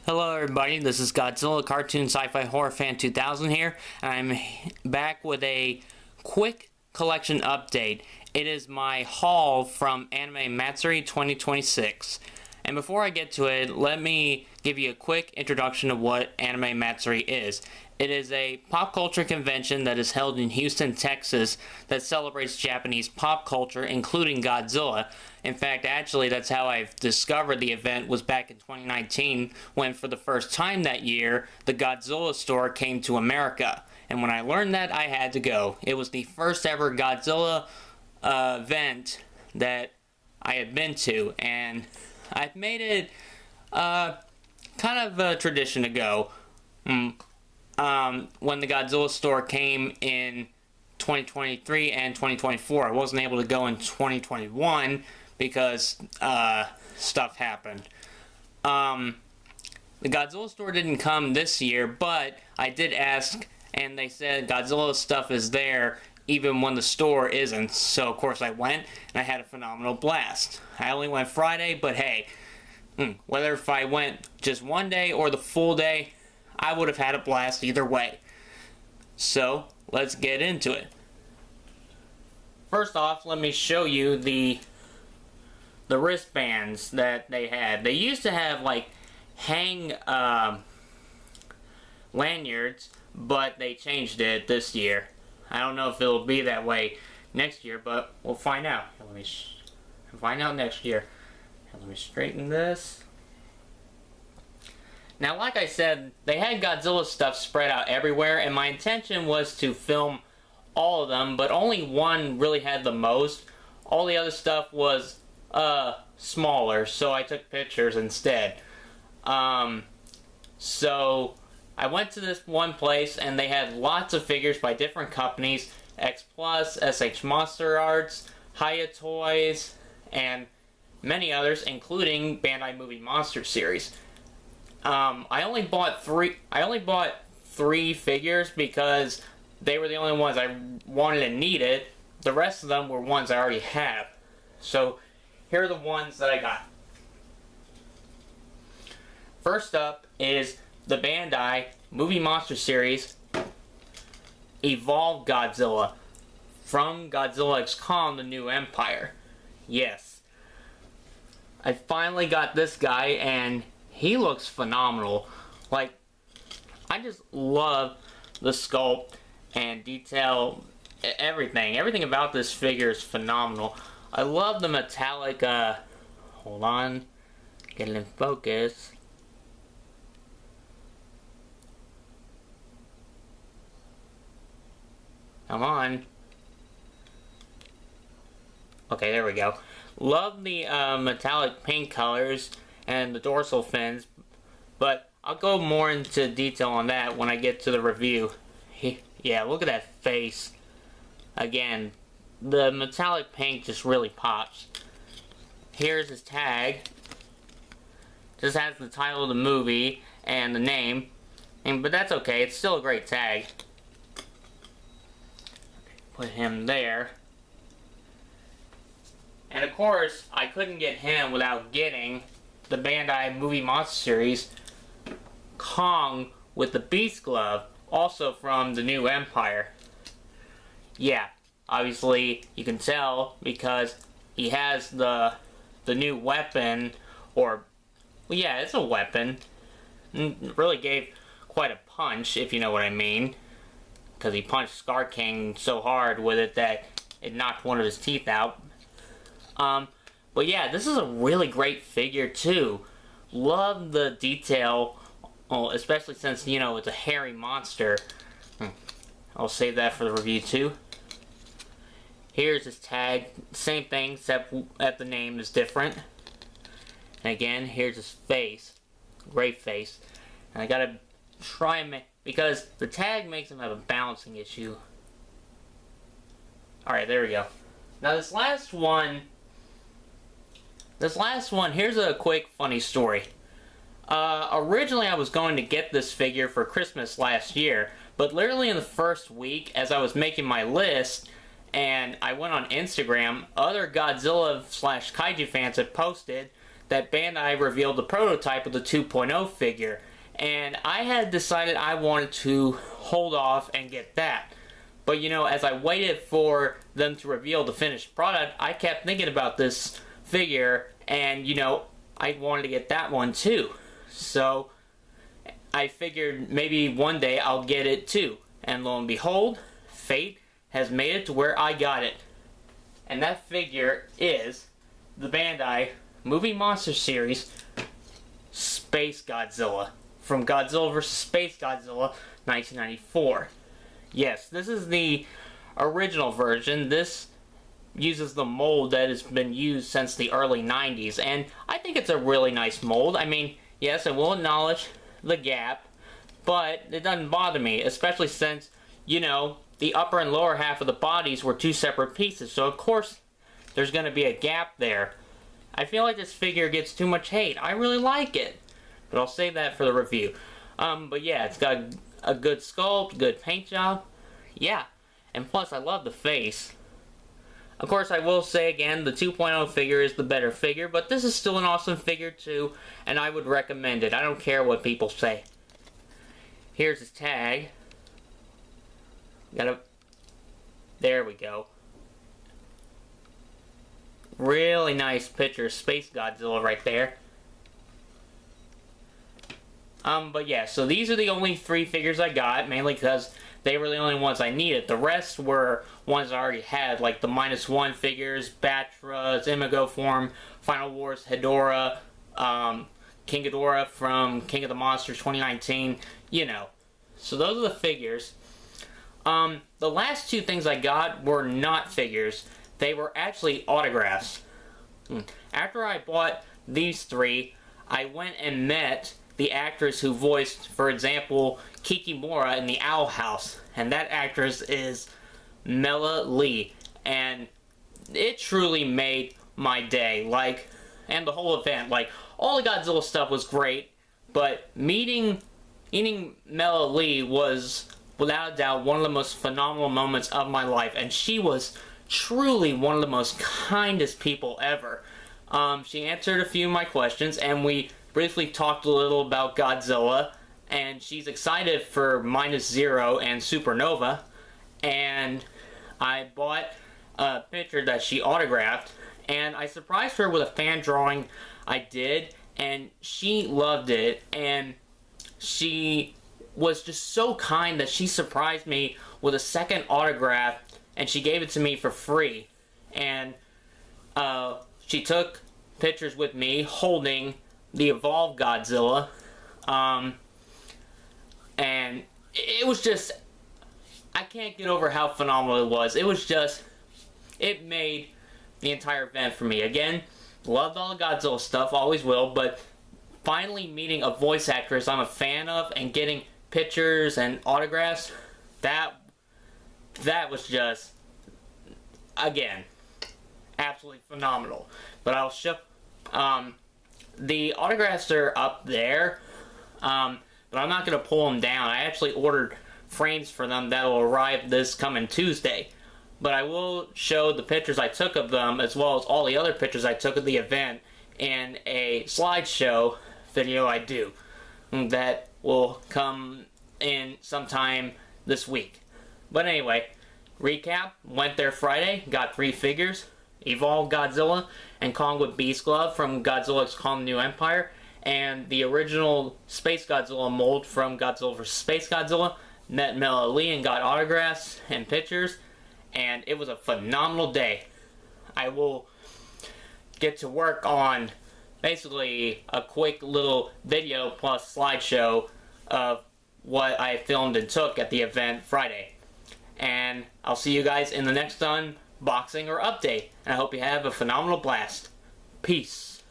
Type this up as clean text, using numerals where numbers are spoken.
Hello everybody, this is Godzilla Cartoon Sci-Fi Horror Fan 2000 here, and I'm back with a quick collection update. It is my haul from Anime Matsuri 2026. And before I get to it, let me give you a quick introduction of what Anime Matsuri is. It is a pop culture convention that is held in Houston, Texas, that celebrates Japanese pop culture, including Godzilla. In fact, actually, that's how I've discovered the event, was back in 2019, when for the first time that year, the Godzilla store came to America. And when I learned that, I had to go. It was the first ever Godzilla event that I had been to, and I've made it kind of a tradition to go. When the Godzilla store came in 2023 and 2024, I wasn't able to go in 2021 because stuff happened. The Godzilla store didn't come this year, but I did ask, and they said Godzilla stuff is there even when the store isn't. So of course I went, and I had a phenomenal blast. I only went Friday, but hey, whether if I went just one day or the full day, I would have had a blast either way. So let's get into it. First off, let me show you the wristbands that they had. They used to have like hang lanyards, but they changed it this year. I don't know if it'll be that way next year, but we'll find out. Let me find out next year. Let me straighten this. Now, like I said, they had Godzilla stuff spread out everywhere, and my intention was to film all of them, but only one really had the most. All the other stuff was smaller, so I took pictures instead. So I went to this one place, and they had lots of figures by different companies: X Plus, SH Monster Arts, Hiya Toys, and many others, including Bandai Movie Monster Series. I only bought three figures because they were the only ones I wanted and needed. The rest of them were ones I already have. So here are the ones that I got. First up is the Bandai Movie Monster Series Evolved Godzilla from Godzilla X Kong: The New Empire. Yes, I finally got this guy, and he looks phenomenal. Like, I just love the sculpt and detail, everything. Everything about this figure is phenomenal. I love the metallic, hold on, get it in focus. Come on. Okay, there we go. Love the metallic pink colors and the dorsal fins, but I'll go more into detail on that when I get to the review. Yeah, look at that face. Again, the metallic pink just really pops. Here's his tag. Just has the title of the movie and the name, but that's okay, it's still a great tag. Put him there. And of course, I couldn't get him without getting the Bandai Movie Monster Series Kong with the Beast Glove, also from the New Empire. Yeah, obviously you can tell because he has the new weapon, or, well, yeah, it's a weapon. It really gave quite a punch, if you know what I mean, because he punched Scar King so hard with it that it knocked one of his teeth out. But yeah, this is a really great figure too. Love the detail, especially since, you know, it's a hairy monster. I'll save that for the review too. Here's his tag. Same thing, except that the name is different. And again, here's his face. Great face. And I gotta try and make, because the tag makes him have a balancing issue. Alright, there we go. Now this last one, here's a quick funny story. Originally I was going to get this figure for Christmas last year, but literally in the first week, as I was making my list, and I went on Instagram, other Godzilla / Kaiju fans had posted that Bandai revealed the prototype of the 2.0 figure, and I had decided I wanted to hold off and get that. But you know, as I waited for them to reveal the finished product, I kept thinking about this figure, and you know, I wanted to get that one too. So I figured maybe one day I'll get it too. And lo and behold, fate has made it to where I got it. And that figure is the Bandai Movie Monster Series Space Godzilla from Godzilla vs. Space Godzilla 1994. Yes, this is the original version. This uses the mold that has been used since the early 90s, and I think it's a really nice mold. I mean, yes, I will acknowledge the gap, but it doesn't bother me, especially since, you know, the upper and lower half of the bodies were two separate pieces, so of course there's going to be a gap there. I feel like this figure gets too much hate. I really like it, but I'll save that for the review. But yeah, it's got a good sculpt, good paint job. Yeah, and plus I love the face. Of course, I will say again, the 2.0 figure is the better figure, but this is still an awesome figure too, and I would recommend it. I don't care what people say. Here's his tag. There we go. Really nice picture of Space Godzilla right there. But yeah, so these are the only 3 figures I got, mainly because they were the only ones I needed. The rest were ones I already had, like the -1 figures, Batra, Imago form, Final Wars, Hedorah, King Ghidorah from King of the Monsters 2019, you know. So those are the figures. The last 2 things I got were not figures. They were actually autographs. After I bought these 3, I went and met the actress who voiced, for example, Kikimora in the Owl House, and that actress is Mela Lee, and it truly made my day, like, and the whole event, like, all the Godzilla stuff was great, but meeting Mela Lee was, without a doubt, one of the most phenomenal moments of my life, and she was truly one of the most kindest people ever. She answered a few of my questions, and we briefly talked a little about Godzilla, and she's excited for -Zero and Supernova, and I bought a picture that she autographed, and I surprised her with a fan drawing I did, and she loved it, and she was just so kind that she surprised me with a second autograph, and she gave it to me for free, and she took pictures with me holding the Evolved Godzilla, and it was just, I can't get over how phenomenal it was. It was just, it made the entire event for me. Again, loved all the Godzilla stuff, always will, but finally meeting a voice actress I'm a fan of and getting pictures and autographs, that was just, again, absolutely phenomenal. But I'll ship, the autographs are up there, but I'm not going to pull them down. I actually ordered frames for them that will arrive this coming Tuesday. But I will show the pictures I took of them, as well as all the other pictures I took of the event, in a slideshow video I do. That will come in sometime this week. But anyway, recap, went there Friday, got 3 figures. Evolved Godzilla and Kong with Beast Glove from Godzilla x Kong: New Empire, and the original Space Godzilla mold from Godzilla vs. Space Godzilla. Met Mela Lee and got autographs and pictures, and it was a phenomenal day. I will get to work on basically a quick little video plus slideshow of what I filmed and took at the event Friday. And I'll see you guys in the next unboxing or update. And I hope you have a phenomenal blast. Peace.